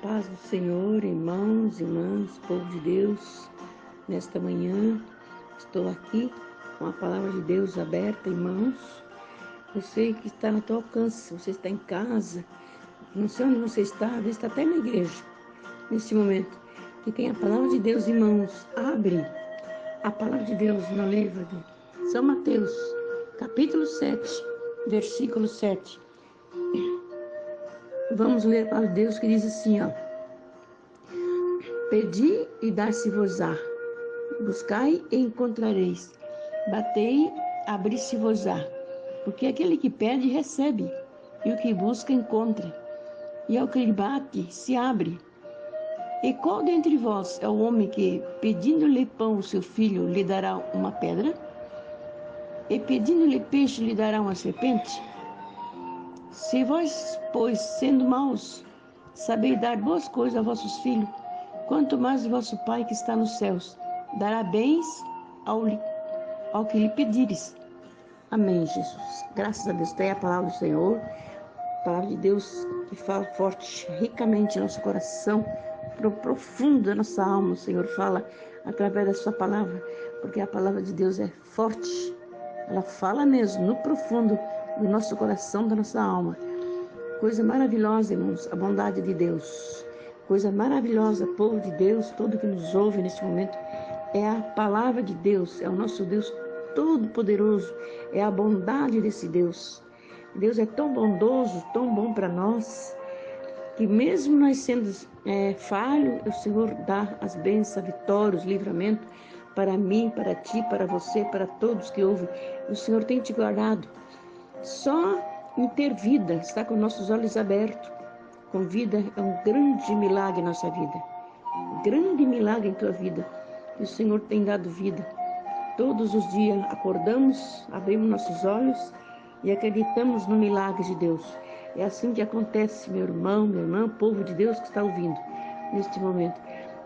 Paz do Senhor, irmãos, irmãs, povo de Deus. Nesta manhã estou aqui com a palavra de Deus aberta, irmãos. Você que está no teu alcance, você está em casa, não sei onde você está, às vezes está até na igreja, nesse momento, que tem a palavra de Deus, irmãos. Abre a palavra de Deus no livro de São Mateus, capítulo 7, versículo 7. Vamos ler a palavra de Deus que diz assim, ó. Pedi e dar-se-vos-á, buscai e encontrareis, batei, abri-se-vos-á, porque aquele que pede recebe, e o que busca encontra, e ao que lhe bate se abre. E qual dentre vós é o homem que, pedindo-lhe pão o seu filho, lhe dará uma pedra? E pedindo-lhe peixe, lhe dará uma serpente? Se vós, pois, sendo maus, sabeis dar boas coisas a vossos filhos, quanto mais o vosso Pai que está nos céus dará bens ao que lhe pedires. Amém, Jesus. Graças a Deus. Tem a palavra do Senhor, a palavra de Deus que fala forte, ricamente em nosso coração, pro profundo da nossa alma. O Senhor fala através da sua palavra, porque a palavra de Deus é forte. Ela fala mesmo no profundo do nosso coração, da nossa alma. Coisa maravilhosa, irmãos, a bondade de Deus. Coisa maravilhosa, povo de Deus, todo que nos ouve neste momento, é a palavra de Deus, é o nosso Deus todo-poderoso, é a bondade desse Deus. Deus é tão bondoso, tão bom para nós, que mesmo nós sendo falhos, o Senhor dá as bênçãos, a vitória, os livramentos para mim, para ti, para você, para todos que ouvem. O Senhor tem te guardado. Só em ter vida, estar com nossos olhos abertos, com vida, é um grande milagre em nossa vida. Grande milagre em tua vida. E o Senhor tem dado vida. Todos os dias acordamos, abrimos nossos olhos e acreditamos no milagre de Deus. É assim que acontece, meu irmão, minha irmã, povo de Deus que está ouvindo neste momento.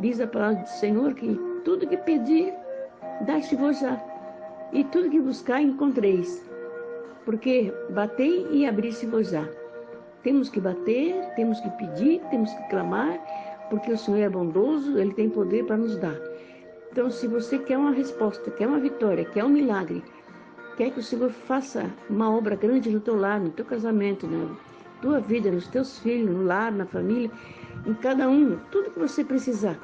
Diz a palavra do Senhor que tudo que pedir, dai-se-vos-á, e tudo que buscar, encontreis. Porque batei e abri-se-vos-á. Temos que bater, temos que pedir, temos que clamar, porque o Senhor é bondoso, Ele tem poder para nos dar. Então, se você quer uma resposta, quer uma vitória, quer um milagre, quer que o Senhor faça uma obra grande no teu lar, no teu casamento, na tua vida, nos teus filhos, no lar, na família, em cada um, tudo que você precisar,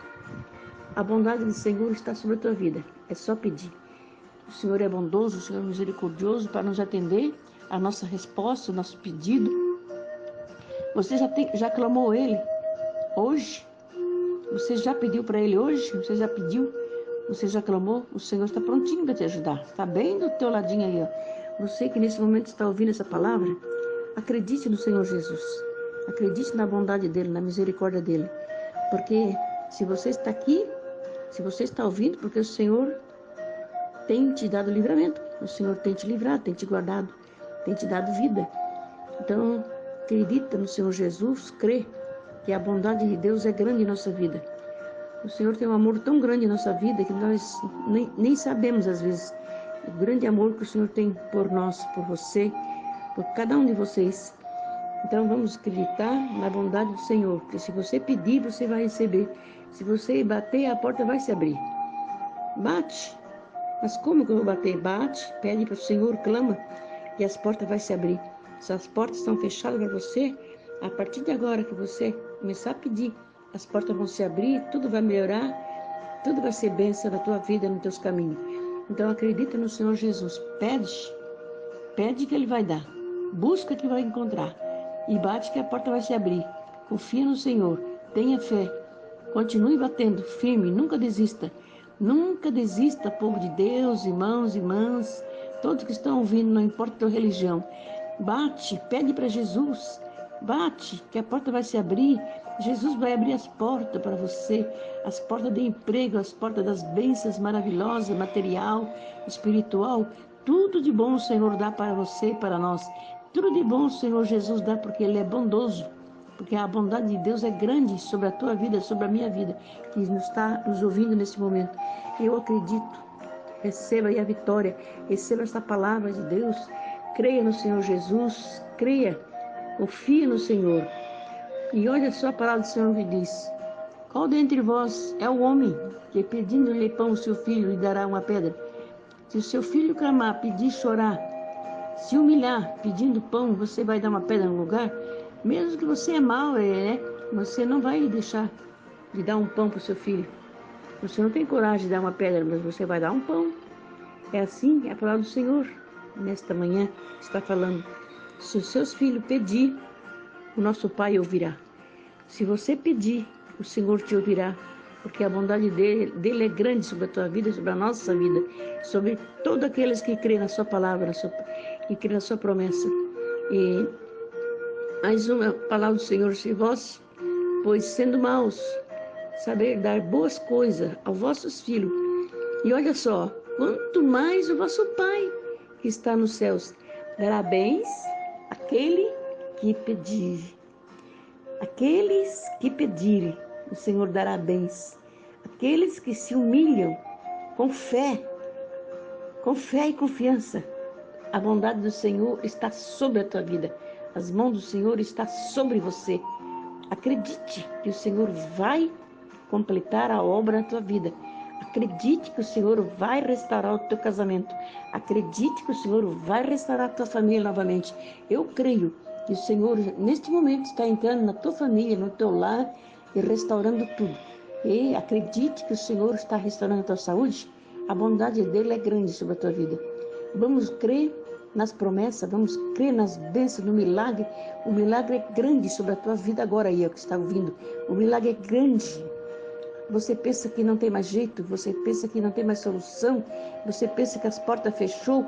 a bondade do Senhor está sobre a tua vida. É só pedir. O Senhor é bondoso, o Senhor é misericordioso para nos atender a nossa resposta, o nosso pedido. Você já clamou Ele hoje? Você já pediu para Ele hoje? Você já pediu? Você já clamou? O Senhor está prontinho para te ajudar. Está bem do teu ladinho aí, ó. Você que nesse momento está ouvindo essa palavra, acredite no Senhor Jesus. Acredite na bondade dEle, na misericórdia dEle. Porque se você está aqui, se você está ouvindo, porque o Senhor tem te dado livramento. O Senhor tem te livrado, tem te guardado, tem te dado vida. Então, acredita no Senhor Jesus, crê que a bondade de Deus é grande em nossa vida. O Senhor tem um amor tão grande em nossa vida que nós nem sabemos às vezes o grande amor que o Senhor tem por nós, por você, por cada um de vocês. Então vamos acreditar na bondade do Senhor, porque se você pedir, você vai receber. Se você bater, a porta vai se abrir. Bate. Mas como que eu vou bater? Bate, pede para o Senhor, clama e as portas vão se abrir. Se as portas estão fechadas para você, a partir de agora que você começar a pedir, as portas vão se abrir, tudo vai melhorar, tudo vai ser bênção na tua vida, nos teus caminhos. Então acredita no Senhor Jesus, pede que Ele vai dar, busca que vai encontrar e bate que a porta vai se abrir. Confia no Senhor, tenha fé, continue batendo firme, nunca desista. Nunca desista, povo de Deus, irmãos, irmãs, todos que estão ouvindo, não importa a tua religião. Bate, pede para Jesus, bate, que a porta vai se abrir. Jesus vai abrir as portas para você, as portas de emprego, as portas das bênçãos maravilhosas, material, espiritual. Tudo de bom o Senhor dá para você e para nós. Tudo de bom o Senhor Jesus dá porque Ele é bondoso. Porque a bondade de Deus é grande sobre a tua vida, sobre a minha vida, que está nos ouvindo nesse momento. Eu acredito. Receba aí a vitória, receba essa palavra de Deus. Creia no Senhor Jesus, creia, confie no Senhor. E olha só a palavra do Senhor que diz: qual dentre vós é o homem que, pedindo-lhe pão ao seu filho, lhe dará uma pedra? Se o seu filho clamar, pedir, chorar, se humilhar, pedindo pão, você vai dar uma pedra no lugar? Mesmo que você é mau, você não vai deixar de dar um pão para o seu filho. Você não tem coragem de dar uma pedra, mas você vai dar um pão. É assim, é a palavra do Senhor. Nesta manhã está falando: se os seus filhos pedir, o nosso Pai ouvirá. Se você pedir, o Senhor te ouvirá, porque a bondade dele é grande sobre a tua vida, sobre a nossa vida, sobre todos aqueles que creem na sua palavra, que creem na sua promessa. E mais uma palavra do Senhor: se vós, pois sendo maus, saber dar boas coisas aos vossos filhos, e olha só, quanto mais o vosso Pai que está nos céus dará bens àquele que pedir. Aqueles que pedirem, o Senhor dará bens. Aqueles que se humilham com fé e confiança, a bondade do Senhor está sobre a tua vida. As mãos do Senhor estão sobre você. Acredite que o Senhor vai completar a obra na tua vida. Acredite que o Senhor vai restaurar o teu casamento. Acredite que o Senhor vai restaurar a tua família novamente. Eu creio que o Senhor, neste momento, está entrando na tua família, no teu lar e restaurando tudo. E acredite que o Senhor está restaurando a tua saúde. A bondade dele é grande sobre a tua vida. Vamos crer nas promessas, vamos crer nas bênçãos, no milagre. O milagre é grande sobre a tua vida agora aí, ó, que está ouvindo. O milagre é grande. Você pensa que não tem mais jeito, você pensa que não tem mais solução, você pensa que as portas fechou.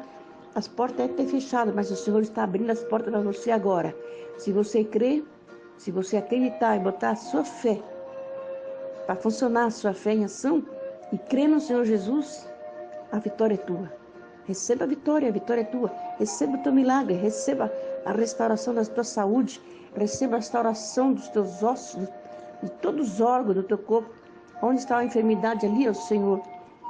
As portas até fechadas, mas o Senhor está abrindo as portas para você agora. Se você crer, se você acreditar e botar a sua fé, para funcionar a sua fé em ação, e crer no Senhor Jesus, a vitória é tua. Receba a vitória é tua. Receba o teu milagre, receba a restauração da tua saúde, receba a restauração dos teus ossos, de todos os órgãos do teu corpo. Onde está a enfermidade ali, ó Senhor?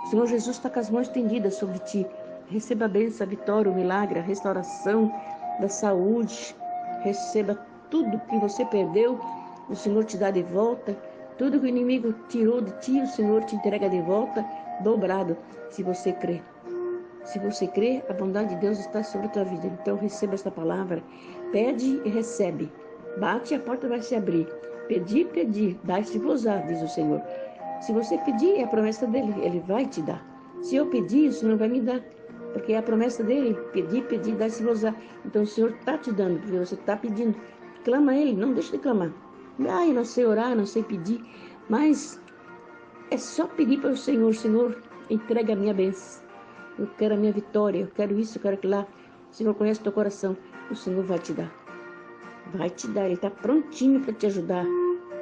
O Senhor Jesus está com as mãos estendidas sobre ti. Receba a bênção, a vitória, o milagre, a restauração da saúde. Receba tudo que você perdeu, o Senhor te dá de volta. Tudo que o inimigo tirou de ti, o Senhor te entrega de volta, dobrado, se você crer. Se você crer, a bondade de Deus está sobre a tua vida. Então receba esta palavra. Pede e recebe. Bate e a porta vai se abrir. Pedir, dai-se-vos-á, diz o Senhor. Se você pedir, é a promessa dele, ele vai te dar. Se eu pedir, o Senhor vai me dar. Porque é a promessa dele, pedir, dai-se-vos-á. Então o Senhor está te dando, porque você está pedindo. Clama a ele, não deixe de clamar. Eu não sei orar, não sei pedir. Mas é só pedir para o Senhor: Senhor, entrega a minha bênção. Eu quero a minha vitória, eu quero isso, eu quero aquilo lá. O Senhor conhece o teu coração, o Senhor vai te dar. Vai te dar, ele está prontinho para te ajudar.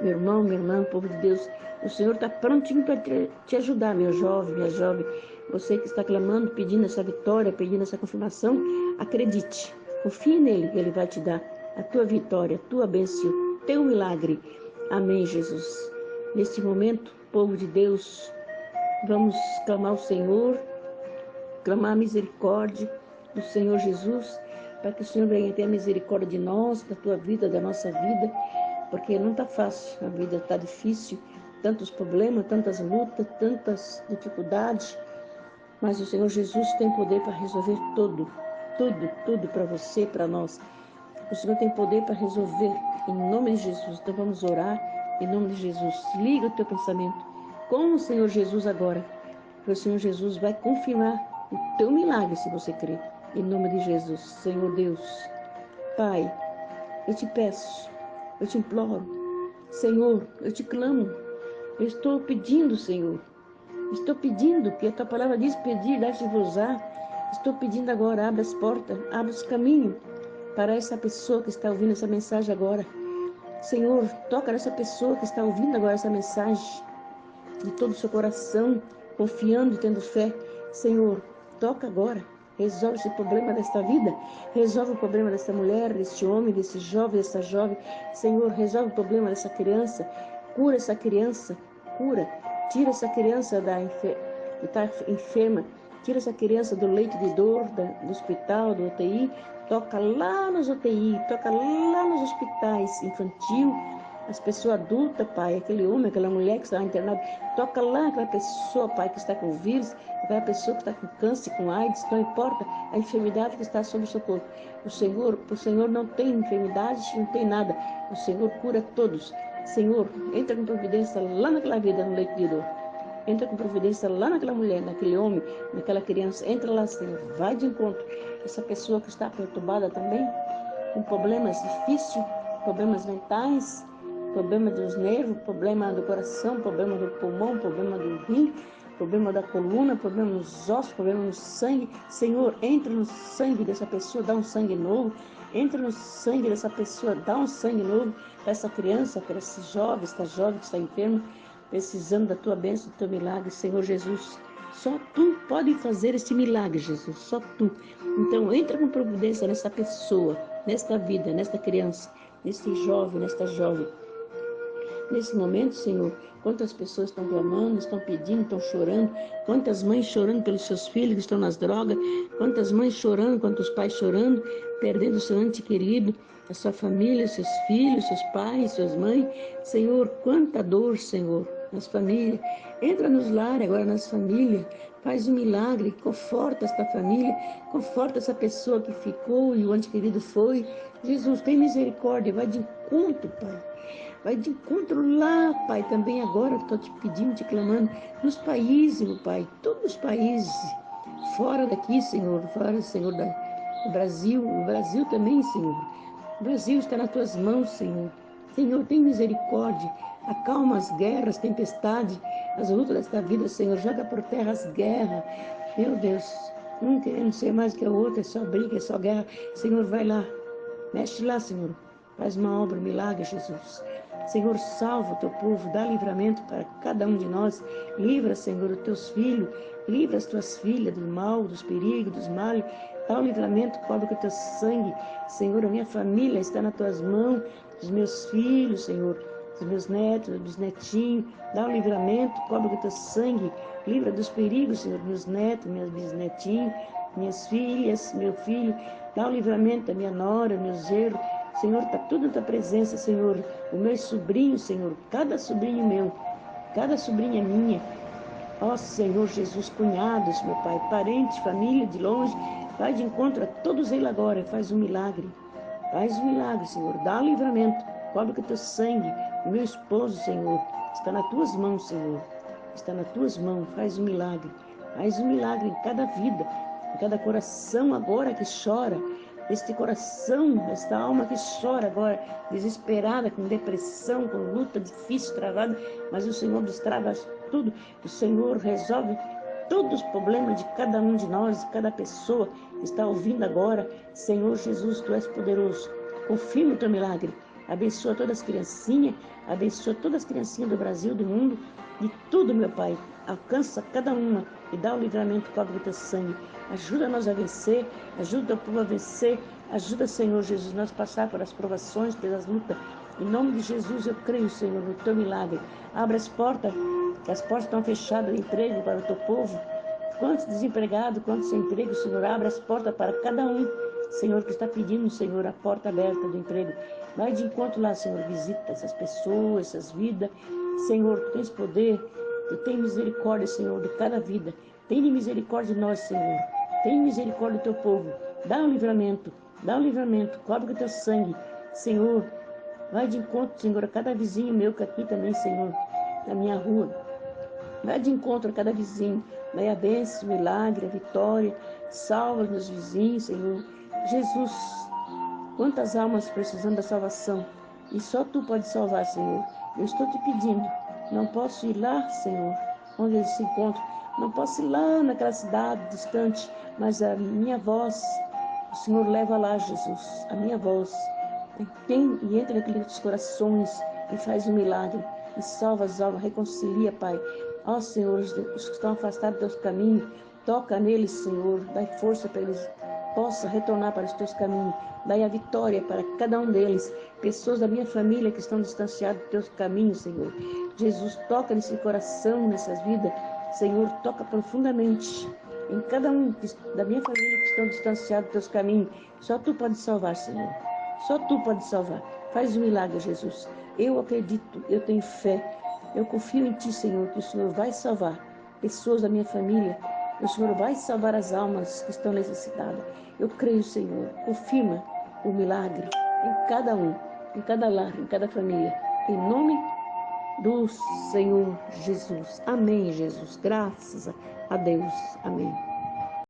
Meu irmão, minha irmã, povo de Deus, o Senhor está prontinho para te ajudar, meu jovem, minha jovem. Você que está clamando, pedindo essa vitória, pedindo essa confirmação, acredite, confie nele, que ele vai te dar a tua vitória, a tua bênção, o teu milagre. Amém, Jesus. Neste momento, povo de Deus, vamos clamar ao Senhor, clamar a misericórdia do Senhor Jesus, para que o Senhor venha ter a misericórdia de nós, da tua vida, da nossa vida, porque não está fácil, a vida está difícil, tantos problemas, tantas lutas, tantas dificuldades, mas o Senhor Jesus tem poder para resolver tudo para você, para nós. O Senhor tem poder para resolver, em nome de Jesus. Então vamos orar em nome de Jesus. Liga o teu pensamento com o Senhor Jesus agora, porque o Senhor Jesus vai confirmar o teu milagre se você crer. Em nome de Jesus. Senhor Deus, Pai, eu te peço, eu te imploro, Senhor, eu te clamo, eu estou pedindo, Senhor, estou pedindo, que a tua palavra diz: pedir, dar-se-vos-á. Estou pedindo agora, abre as portas, abre os caminhos para essa pessoa que está ouvindo essa mensagem agora. Senhor, toca nessa pessoa que está ouvindo agora essa mensagem, de todo o seu coração, confiando e tendo fé. Senhor, toca agora, resolve esse problema desta vida, resolve o problema dessa mulher, desse homem, desse jovem, dessa jovem. Senhor, resolve o problema dessa criança, cura essa criança, cura, tira essa criança que está enferma, tira essa criança do leito de dor, do hospital, do UTI, toca lá nos UTI, toca lá nos hospitais infantil, as pessoas adultas, Pai, aquele homem, aquela mulher que está internada, toca lá aquela pessoa, Pai, que está com vírus, aquela pessoa que está com câncer, com AIDS, não importa a enfermidade que está sobre o seu corpo. O Senhor não tem enfermidade, não tem nada. O Senhor cura todos. Senhor, entra com providência lá naquela vida, no leito de dor. Entra com providência lá naquela mulher, naquele homem, naquela criança. Entra lá, Senhor. Vai de encontro. Essa pessoa que está perturbada também, com problemas difíceis, problemas mentais, problema dos nervos, problema do coração, problema do pulmão, problema do rim, problema da coluna, problema nos ossos, problema no sangue. Senhor, entra no sangue dessa pessoa, dá um sangue novo. Entra no sangue dessa pessoa, dá um sangue novo para essa criança, para esse jovem, essa jovem que está enferma, precisando da tua bênção, do teu milagre, Senhor Jesus. Só tu pode fazer esse milagre, Jesus, só tu. Então, entra com providência nessa pessoa, nesta vida, nesta criança, nesse jovem, nesta jovem. Nesse momento, Senhor, quantas pessoas estão clamando, estão pedindo, estão chorando, quantas mães chorando pelos seus filhos que estão nas drogas, quantas mães chorando, quantos pais chorando, perdendo o seu ente querido, a sua família, seus filhos, seus pais, suas mães. Senhor, quanta dor, Senhor, nas famílias. Entra nos lares agora, nas famílias, faz um milagre, conforta esta família, conforta essa pessoa que ficou e o ente querido foi. Jesus, tem misericórdia, vai de encontro, Pai. Vai de encontro lá, Pai, também agora, estou te pedindo, te clamando, nos países, meu Pai, todos os países, fora daqui, Senhor, fora, Senhor, do Brasil, o Brasil também, Senhor. O Brasil está nas tuas mãos, Senhor. Senhor, tem misericórdia, acalma as guerras, tempestades, as lutas desta vida, Senhor, joga por terra as guerras. Meu Deus, um querendo ser mais que o outro, é só briga, é só guerra. Senhor, vai lá, mexe lá, Senhor, faz uma obra, um milagre, Jesus. Senhor, salva o teu povo, dá livramento para cada um de nós. Livra, Senhor, os teus filhos, livra as tuas filhas do mal, dos perigos, dos males. Dá o livramento, cobre com o teu sangue. Senhor, a minha família está nas tuas mãos, os meus filhos, Senhor, os meus netos, os meus netinhos. Dá o livramento, cobre com o teu sangue. Livra dos perigos, Senhor, meus netos, meus bisnetinhos, minhas filhas, meu filho. Dá o livramento da minha nora, meu genro. Senhor, está tudo na tua presença, Senhor. O meu sobrinho, Senhor, cada sobrinho meu, cada sobrinha minha. Ó Senhor Jesus, cunhados, meu Pai, parentes, família de longe, vai de encontro a todos eles agora, faz um milagre. Faz um milagre, Senhor, dá o livramento, cobre com o teu sangue. O meu esposo, Senhor, está nas tuas mãos, Senhor. Está nas tuas mãos, faz um milagre. Faz um milagre em cada vida, em cada coração agora que chora. Este coração, esta alma que chora agora, desesperada, com depressão, com luta difícil, travada, mas o Senhor destrava tudo. O Senhor resolve todos os problemas de cada um de nós, de cada pessoa que está ouvindo agora. Senhor Jesus, tu és poderoso. Confirma o teu milagre. Abençoa todas as criancinhas, abençoa todas as criancinhas do Brasil, do mundo, de tudo, meu Pai. Alcança cada uma e dá o livramento, cobre o teu sangue. Ajuda-nos a vencer, ajuda o povo a vencer, ajuda, Senhor Jesus, nós passar pelas provações, pelas lutas. Em nome de Jesus, eu creio, Senhor, no teu milagre. Abre as portas, que as portas estão fechadas de emprego para o teu povo. Quantos desempregados, quantos sem emprego, Senhor, abre as portas para cada um, Senhor, que está pedindo, Senhor, a porta aberta do emprego. Vai de encontro lá, Senhor, visita essas pessoas, essas vidas. Senhor, tu tens poder, tu tens misericórdia, Senhor, de cada vida. Tem misericórdia de nós, Senhor. Tem misericórdia do teu povo. Dá um livramento, cobre com o teu sangue. Senhor, vai de encontro, Senhor, a cada vizinho meu que aqui também, Senhor, na minha rua. Vai de encontro a cada vizinho. Dai a bênção, o milagre, a vitória. Salva os meus vizinhos, Senhor. Jesus, quantas almas precisando da salvação. E só tu pode salvar, Senhor. Eu estou te pedindo. Não posso ir lá, Senhor, onde eles se encontram. Não posso ir lá naquela cidade distante, mas a minha voz, o Senhor leva lá, Jesus, a minha voz. E entra naqueles corações e faz um milagre. E salva as almas, reconcilia, Pai. Ó Senhor, os que estão afastados dos teus caminhos, toca neles, Senhor. Dai força para eles possam retornar para os teus caminhos. Dai a vitória para cada um deles. Pessoas da minha família que estão distanciadas dos teus caminhos, Senhor. Jesus, toca nesse coração, nessas vidas. Senhor, toca profundamente em cada um da minha família que estão distanciados dos teus caminhos. Só tu pode salvar, Senhor. Só tu pode salvar. Faz um milagre, Jesus. Eu acredito, eu tenho fé, eu confio em Ti, Senhor, que o Senhor vai salvar pessoas da minha família, que o Senhor vai salvar as almas que estão necessitadas. Eu creio, Senhor, confirma o milagre em cada um, em cada lar, em cada família. Em nome do Senhor Jesus. Amém, Jesus. Graças a Deus. Amém.